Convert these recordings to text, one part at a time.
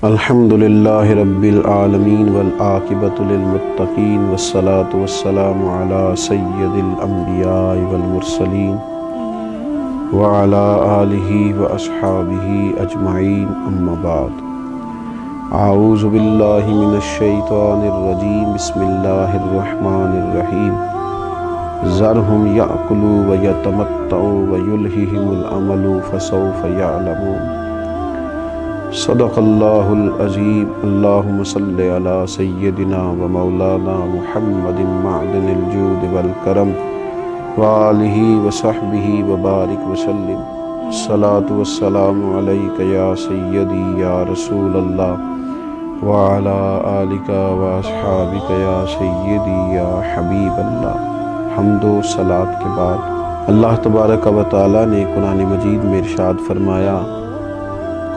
الحمد للہ رب العالمین والعاقبۃ للمتقین والصلاة والسلام علی سید الانبیاء والمرسلین وعلی آلہ واصحابہ اجمعین اما بعد اعوذ باللہ من الشیطان الرجیم بسم اللہ الرحمن الرحیم ذرہم یأکلوا ویتمتعوا ویلہہم الامل فسوف یعلمون صدق اللہ العظیم اللہم صلی علی سیدنا و مولانا محمد معدن الجود والکرم وآلہ وصحبہ وبارک وسلم الصلاة والسلام علیک یا سیدی یا رسول اللہ وعلی آلک واصحابک یا سیدی یا حبیب اللہ۔ حمد و صلاۃ کے بعد اللہ تبارک و تعالی نے قرآن مجید میں ارشاد فرمایا،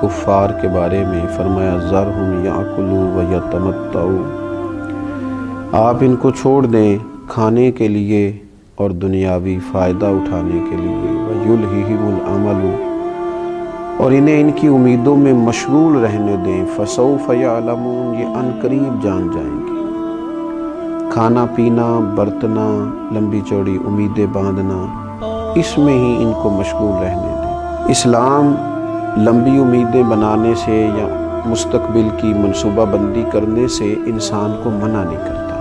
کفار کے بارے میں فرمایا ذرہم یأکلوا ویتمتعوا، آپ ان کو چھوڑ دیں کھانے کے لیے اور دنیاوی فائدہ اٹھانے کے لیے، ویلہہم الامل، اور انہیں ان کی امیدوں میں مشغول رہنے دیں، فسوف یعلمون، یہ ان قریب جان جائیں گے۔ کھانا پینا، برتنا، لمبی چوڑی امیدیں باندھنا، اس میں ہی ان کو مشغول رہنے دیں۔ اسلام لمبی امیدیں بنانے سے یا مستقبل کی منصوبہ بندی کرنے سے انسان کو منع نہیں کرتا۔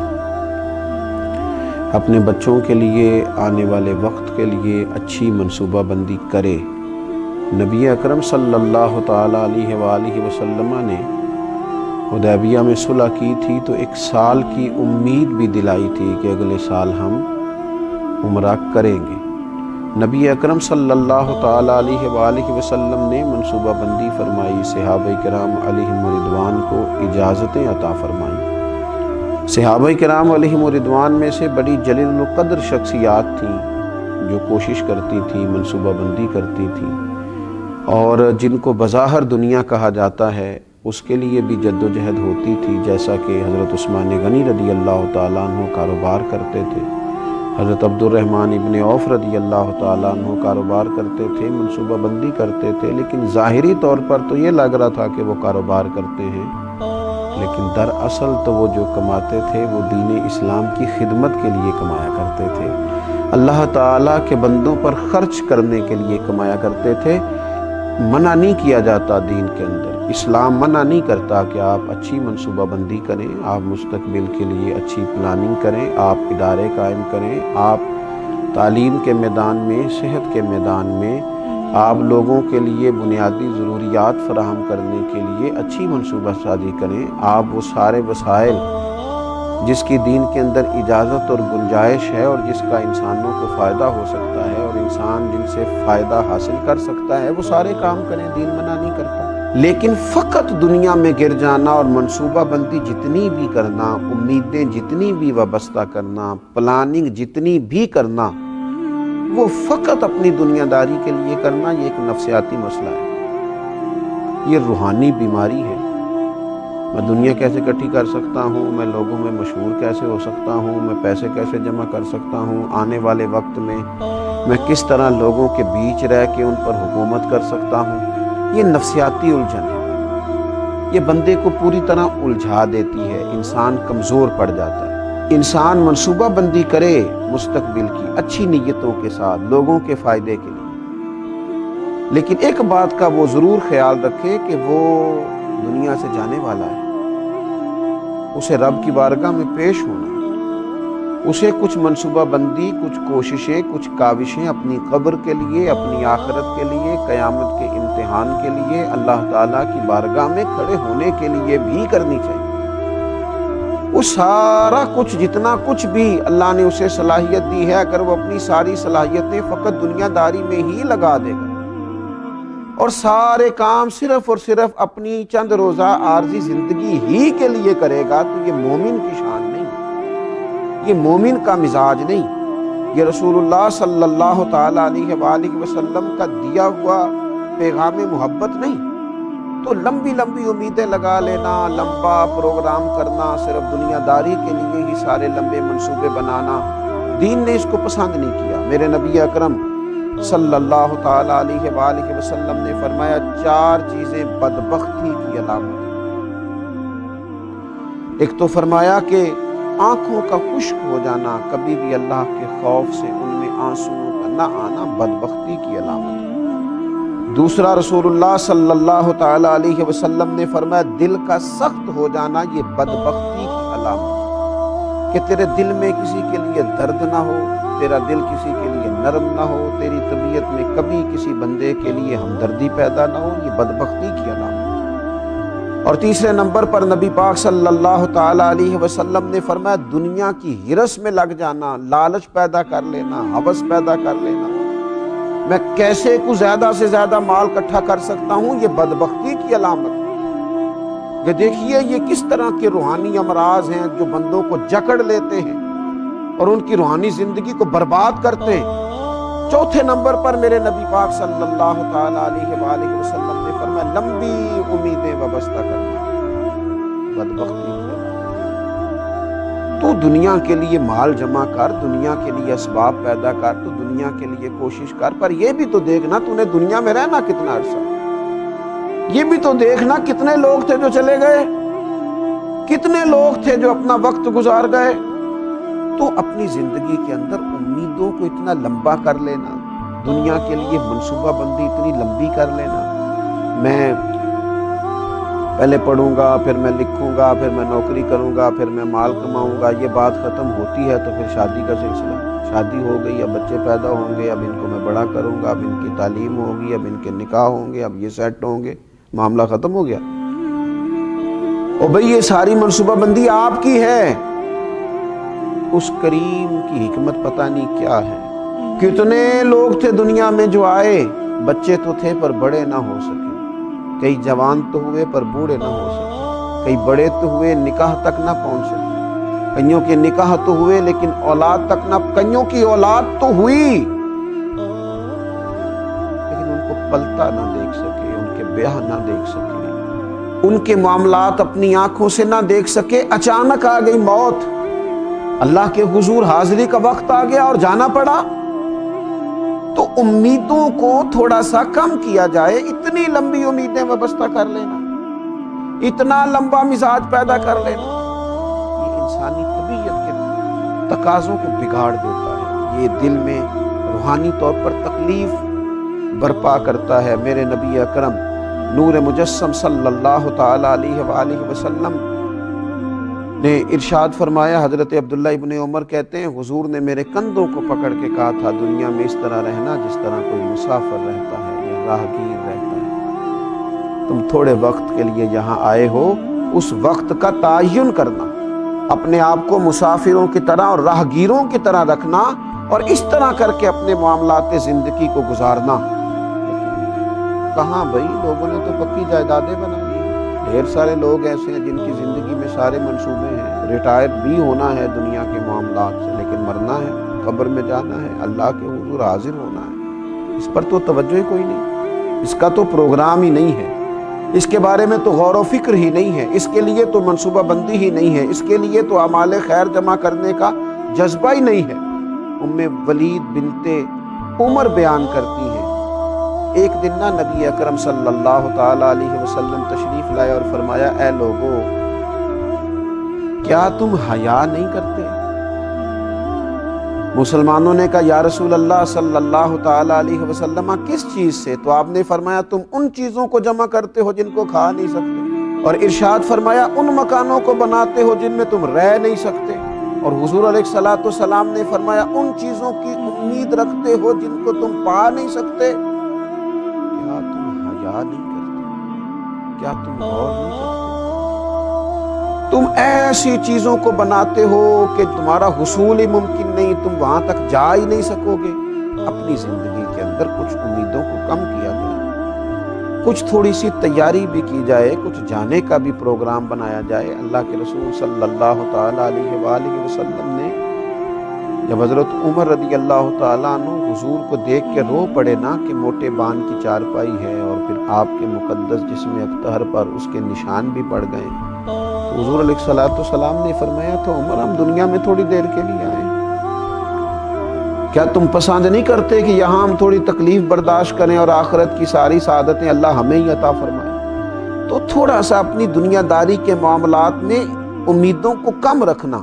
اپنے بچوں کے لیے، آنے والے وقت کے لیے اچھی منصوبہ بندی کرے۔ نبی اکرم صلی اللہ تعالیٰ علیہ وآلہ وسلم نے حدیبیہ میں صلح کی تھی تو 1 سال کی امید بھی دلائی تھی کہ اگلے سال ہم عمرہ کریں گے۔ نبی اکرم صلی اللہ تعالیٰ علیہ وآلہ وسلم نے منصوبہ بندی فرمائی، صحابہ کرام علیہم رضوان کو اجازتیں عطا فرمائیں۔ صحابہ کرام علیہم رضوان میں سے بڑی جلیل القدر شخصیات تھیں جو کوشش کرتی تھیں، منصوبہ بندی کرتی تھیں، اور جن کو بظاہر دنیا کہا جاتا ہے اس کے لیے بھی جد و جہد ہوتی تھی، جیسا کہ حضرت عثمان غنی رضی اللہ تعالیٰ عنہ کاروبار کرتے تھے، حضرت عبد الرحمن ابن عوف رضی اللہ تعالیٰ عنہ کاروبار کرتے تھے، منصوبہ بندی کرتے تھے، لیکن ظاہری طور پر تو یہ لگ رہا تھا کہ وہ کاروبار کرتے ہیں، لیکن دراصل تو وہ جو کماتے تھے وہ دین اسلام کی خدمت کے لیے کمایا کرتے تھے، اللہ تعالیٰ کے بندوں پر خرچ کرنے کے لیے کمایا کرتے تھے۔ منع نہیں کیا جاتا دین کے اندر، اسلام منع نہیں کرتا کہ آپ اچھی منصوبہ بندی کریں، آپ مستقبل کے لیے اچھی پلاننگ کریں، آپ ادارے قائم کریں، آپ تعلیم کے میدان میں، صحت کے میدان میں آپ لوگوں کے لیے بنیادی ضروریات فراہم کرنے کے لیے اچھی منصوبہ سازی کریں۔ آپ وہ سارے وسائل جس کی دین کے اندر اجازت اور گنجائش ہے اور جس کا انسانوں کو فائدہ ہو سکتا ہے اور انسان جن سے فائدہ حاصل کر سکتا ہے، وہ سارے کام کریں، دین منع نہیں کرتا۔ لیکن فقط دنیا میں گر جانا اور منصوبہ بندی جتنی بھی کرنا، امیدیں جتنی بھی وابستہ کرنا، پلاننگ جتنی بھی کرنا، وہ فقط اپنی دنیا داری کے لیے کرنا، یہ ایک نفسیاتی مسئلہ ہے، یہ روحانی بیماری ہے۔ میں دنیا کیسے اکٹھی کر سکتا ہوں، میں لوگوں میں مشہور کیسے ہو سکتا ہوں، میں پیسے کیسے جمع کر سکتا ہوں، آنے والے وقت میں میں کس طرح لوگوں کے بیچ رہ کے ان پر حکومت کر سکتا ہوں، یہ نفسیاتی الجھن ہے، یہ بندے کو پوری طرح الجھا دیتی ہے، انسان کمزور پڑ جاتا ہے۔ انسان منصوبہ بندی کرے مستقبل کی اچھی نیتوں کے ساتھ، لوگوں کے فائدے کے لیے، لیکن ایک بات کا وہ ضرور خیال رکھے کہ وہ دنیا سے جانے والا ہے، اسے رب کی بارگاہ میں پیش ہونا ہے، اسے کچھ منصوبہ بندی، کچھ کوششیں، کچھ کاوشیں اپنی قبر کے لیے، اپنی آخرت کے لیے، قیامت کے امتحان کے لیے، اللہ تعالیٰ کی بارگاہ میں کھڑے ہونے کے لیے بھی کرنی چاہیے۔ وہ سارا کچھ، جتنا کچھ بھی اللہ نے اسے صلاحیت دی ہے، اگر وہ اپنی ساری صلاحیتیں فقط دنیا داری میں ہی لگا دے گا اور سارے کام صرف اور صرف اپنی چند روزہ عارضی زندگی ہی کے لیے کرے گا تو یہ مومن کی شان نہیں، یہ مومن کا مزاج نہیں، یہ رسول اللہ صلی اللہ تعالیٰ علیہ وآلہ وسلم کا دیا ہوا پیغام محبت نہیں۔ تو لمبی لمبی امیدیں لگا لینا، لمبا پروگرام کرنا، صرف دنیا داری کے لیے ہی سارے لمبے منصوبے بنانا، دین نے اس کو پسند نہیں کیا۔ میرے نبی اکرم صلی اللہ تعالیٰ علیہ وآلہ وسلم نے فرمایا 4 چیزیں بدبختی کی علامت ہیں۔ ایک تو فرمایا کہ آنکھوں کا خشک ہو جانا کبھی بھی اللہ کے خوف سے ان میں آنسوؤں کا نہ آنا بدبختی کی علامت ہے۔ دوسرا رسول اللہ صلی اللہ تعالی علیہ وسلم نے فرمایا دل کا سخت ہو جانا یہ بدبختی کی علامت ہے، کہ تیرے دل میں کسی کے لیے درد نہ ہو، تیرا دل کسی کے لیے نرم نہ ہو، تیری طبیعت میں کبھی کسی بندے کے لیے ہمدردی پیدا نہ ہو، یہ بدبختی کی علامت ہے۔ اور تیسرے نمبر پر نبی پاک صلی اللہ تعالی علیہ وسلم نے فرمایا دنیا کی ہرس میں لگ جانا، لالچ پیدا کر لینا، ہوس پیدا کر لینا، میں کیسے کو زیادہ سے زیادہ مال اکٹھا کر سکتا ہوں، یہ بدبختی کی علامت ہے۔ کہ دیکھیے یہ کس طرح کے روحانی امراض ہیں جو بندوں کو جکڑ لیتے ہیں اور ان کی روحانی زندگی کو برباد کرتے ہیں۔ چوتھے نمبر پر میرے نبی پاک صلی اللہ تعالی علیہ وآلہ وسلم نے فرمایا لمبی امیدیں وابستہ کرنا، بدبختی کی علامت۔ تو دنیا کے لیے مال جمع کر، دنیا کے لیے اسباب پیدا کر، تو دنیا کے لیے کوشش کر، پر یہ بھی تو دیکھنا تو نے دنیا میں رہنا کتنا عرصہ، یہ بھی تو دیکھنا کتنے لوگ تھے جو چلے گئے، کتنے لوگ تھے جو اپنا وقت گزار گئے۔ تو اپنی زندگی کے اندر امیدوں کو اتنا لمبا کر لینا، دنیا کے لیے منصوبہ بندی اتنی لمبی کر لینا، میں پہلے پڑھوں گا، پھر میں لکھوں گا، پھر میں نوکری کروں گا، پھر میں مال کماؤں گا، یہ بات ختم ہوتی ہے تو پھر شادی کا سلسلہ، شادی ہو گئی، اب بچے پیدا ہوں گے، اب ان کو میں بڑا کروں گا، اب ان کی تعلیم ہوگی، اب ان کے نکاح ہوں گے، اب یہ سیٹ ہوں گے، معاملہ ختم ہو گیا۔ اور بھئی یہ ساری منصوبہ بندی آپ کی ہے، اس کریم کی حکمت پتہ نہیں کیا ہے۔ کتنے لوگ تھے دنیا میں جو آئے، بچے تو تھے پر بڑے نہ ہو سکے، کئی جوان تو ہوئے پر بوڑھے نہ ہو سکے، کئی بڑے تو ہوئے نکاح تک نہ پہنچ سکے، کئیوں کے نکاح تو ہوئے لیکن اولاد تک نہ، کئیوں کی اولاد تو ہوئی لیکن ان کو پلتا نہ دیکھ سکے، ان کے بیاہ نہ دیکھ سکے، ان کے معاملات اپنی آنکھوں سے نہ دیکھ سکے۔ اچانک آ گئی موت، اللہ کے حضور حاضری کا وقت آ گیا اور جانا پڑا۔ تو امیدوں کو تھوڑا سا کم کیا جائے، اتنی لمبی امیدیں وابستہ کر لینا، اتنا لمبا مزاج پیدا کر لینا، یہ انسانی طبیعت کے تقاضوں کو بگاڑ دیتا ہے، یہ دل میں روحانی طور پر تکلیف برپا کرتا ہے۔ میرے نبی اکرم نور مجسم صلی اللہ تعالی علیہ وآلہ وسلم نے ارشاد فرمایا، حضرت عبداللہ ابن عمر کہتے ہیں حضور نے میرے کندھوں کو پکڑ کے کہا تھا دنیا میں اس طرح رہنا جس طرح کوئی مسافر رہتا ہے یا راہگیر رہتا ہے۔ تم تھوڑے وقت کے لیے یہاں آئے ہو، اس وقت کا تعین کرنا، اپنے آپ کو مسافروں کی طرح اور راہگیروں کی طرح رکھنا اور اس طرح کر کے اپنے معاملات زندگی کو گزارنا۔ کہاں بھائی، لوگوں نے تو پکی جائیدادیں بنا لی، ڈھیر سارے لوگ ایسے ہیں جن کی زندگی میں سارے منصوبے ہیں، ریٹائر بھی ہونا ہے دنیا کے معاملات سے، لیکن مرنا ہے، قبر میں جانا ہے، اللہ کے حضور حاضر ہونا ہے، اس پر تو توجہ ہی کوئی نہیں، اس کا تو پروگرام ہی نہیں ہے، اس کے بارے میں تو غور و فکر ہی نہیں ہے، اس کے لیے تو منصوبہ بندی ہی نہیں ہے، اس کے لیے تو اعمال خیر جمع کرنے کا جذبہ ہی نہیں ہے۔ ام ولید بنت عمر بیان کرتی ہیں، ایک دن نہ نبی اکرم صلی اللہ تعالی علیہ وسلم تشریف لائے اور فرمایا اے لوگو، کیا تم حیا نہیں کرتے؟ مسلمانوں نے کہا یا رسول اللہ صلی اللہ تعالی علیہ وسلم کس چیز سے؟ تو آپ نے فرمایا تم ان چیزوں کو جمع کرتے ہو جن کو کھا نہیں سکتے، اور ارشاد فرمایا ان مکانوں کو بناتے ہو جن میں تم رہ نہیں سکتے، اور حضور علیہ الصلوۃ والسلام نے فرمایا ان چیزوں کی امید رکھتے ہو جن کو تم پا نہیں سکتے۔ کیا تم حیا نہیں کرتے؟ کیا تم غور نہیں کرتے؟ تم ایسی چیزوں کو بناتے ہو کہ تمہارا حصول ہی ممکن نہیں، تم وہاں تک جا ہی نہیں سکو گے۔ اپنی زندگی کے اندر کچھ امیدوں کو کم کیا جائے، کچھ تھوڑی سی تیاری بھی کی جائے، کچھ جانے کا بھی پروگرام بنایا جائے۔ اللہ کے رسول صلی اللہ تعالی علیہ وآلہ وسلم نے جب حضرت عمر رضی اللہ تعالیٰ عنہ حضور کو دیکھ کے رو پڑے نا کہ موٹے بان کی چارپائی ہے اور پھر آپ کے مقدس جسم اکتہر پر اس کے نشان بھی پڑ گئے، تو حضور علیہ الصلوۃ والسلام نے فرمایا تو عمر ہم دنیا میں تھوڑی دیر کے لیے آئے، کیا تم پسند نہیں کرتے کہ یہاں ہم تھوڑی تکلیف برداشت کریں اور آخرت کی ساری سعادتیں اللہ ہمیں ہی عطا فرمائے؟ تو تھوڑا سا اپنی دنیا داری کے معاملات میں امیدوں کو کم رکھنا،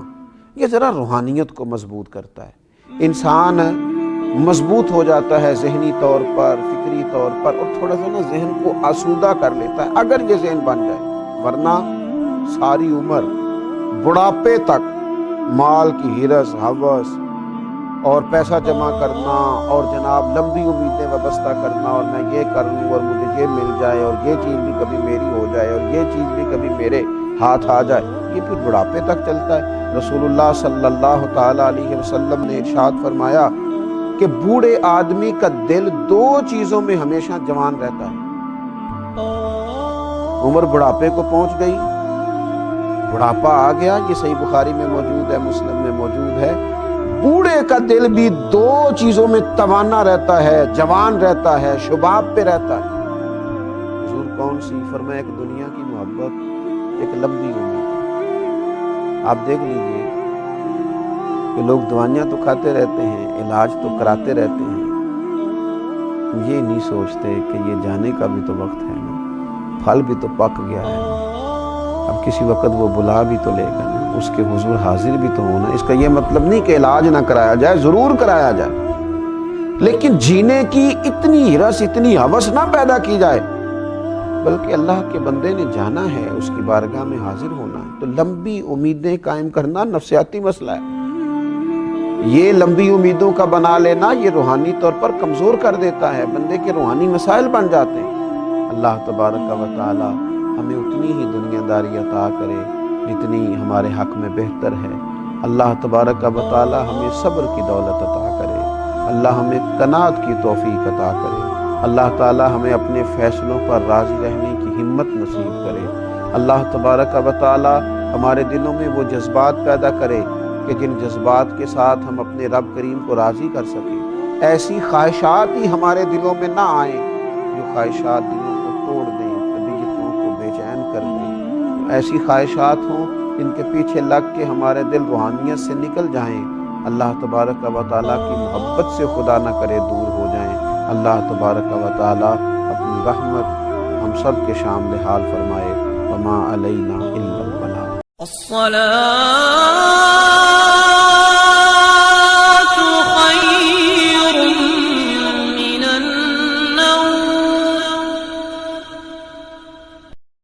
یہ ذرا روحانیت کو مضبوط کرتا ہے۔ انسان مضبوط ہو جاتا ہے ذہنی طور پر، فکری طور پر، اور تھوڑا سا نا ذہن کو آسودہ کر لیتا ہے اگر یہ ذہن بن جائے، ورنہ ساری عمر بڑھاپے تک مال کی ہرس ہوس اور پیسہ جمع کرنا اور جناب لمبی امیدیں وابستہ کرنا، اور میں یہ کروں اور مجھے یہ مل جائے اور یہ چیز بھی کبھی میری ہو جائے اور یہ چیز بھی کبھی میرے ہاتھ آ جائے، یہ پھر بڑھاپے تک چلتا ہے۔ رسول اللہ صلی اللہ تعالیٰ علیہ وسلم نے ارشاد فرمایا کہ بوڑھے آدمی کا دل دو چیزوں میں ہمیشہ جوان رہتا ہے۔ عمر بڑھاپے کو پہنچ گئی، بڑھاپا آ گیا، یہ صحیح بخاری میں موجود ہے، مسلم میں موجود ہے، بوڑھے کا دل بھی دو چیزوں میں توانا رہتا ہے، جوان رہتا ہے، شباب پہ رہتا ہے۔ حضور کون سی؟ فرمایا ایک دنیا کی محبت، ایک لمبی امید۔ آپ دیکھ لیجئے کہ لوگ دوائیاں تو کھاتے رہتے ہیں، علاج تو کراتے رہتے ہیں، یہ نہیں سوچتے کہ یہ جانے کا بھی تو وقت ہے نا، پھل بھی تو پک گیا ہے نا، اب کسی وقت وہ بلا بھی تو لے گا نا، اس کے حضور حاضر بھی تو ہونا۔ اس کا یہ مطلب نہیں کہ علاج نہ کرایا جائے، ضرور کرایا جائے، لیکن جینے کی اتنی ہرس، اتنی ہوس نہ پیدا کی جائے، بلکہ اللہ کے بندے نے جانا ہے، اس کی بارگاہ میں حاضر ہونا ہے، تو لمبی امیدیں قائم کرنا نفسیاتی مسئلہ ہے۔ یہ لمبی امیدوں کا بنا لینا یہ روحانی طور پر کمزور کر دیتا ہے، بندے کے روحانی مسائل بن جاتے ہیں۔ اللہ تبارک و تعالی ہمیں اتنی ہی دنیا داری عطا کرے جتنی ہمارے حق میں بہتر ہے۔ اللہ تبارک و تعالی ہمیں صبر کی دولت عطا کرے، اللہ ہمیں قناعت کی توفیق عطا کرے، اللہ تعالی ہمیں اپنے فیصلوں پر راضی رہنے کی ہمت نصیب کرے۔ اللہ تبارک و تعالی ہمارے دلوں میں وہ جذبات پیدا کرے کہ جن جذبات کے ساتھ ہم اپنے رب کریم کو راضی کر سکیں۔ ایسی خواہشات ہی ہمارے دلوں میں نہ آئیں جو خواہشات دلوں کو توڑ دیں، طبیعتوں کو بے چین کر دیں۔ ایسی خواہشات ہوں جن کے پیچھے لگ کے ہمارے دل روحانیت سے نکل جائیں، اللہ تبارک و تعالیٰ کی محبت سے خدا نہ کرے دور ہو جائیں۔ اللہ تبارک و تعالیٰ اپنی رحمت ہم سب کے شامل حال فرمائے۔ وما علینا الا البلاغ۔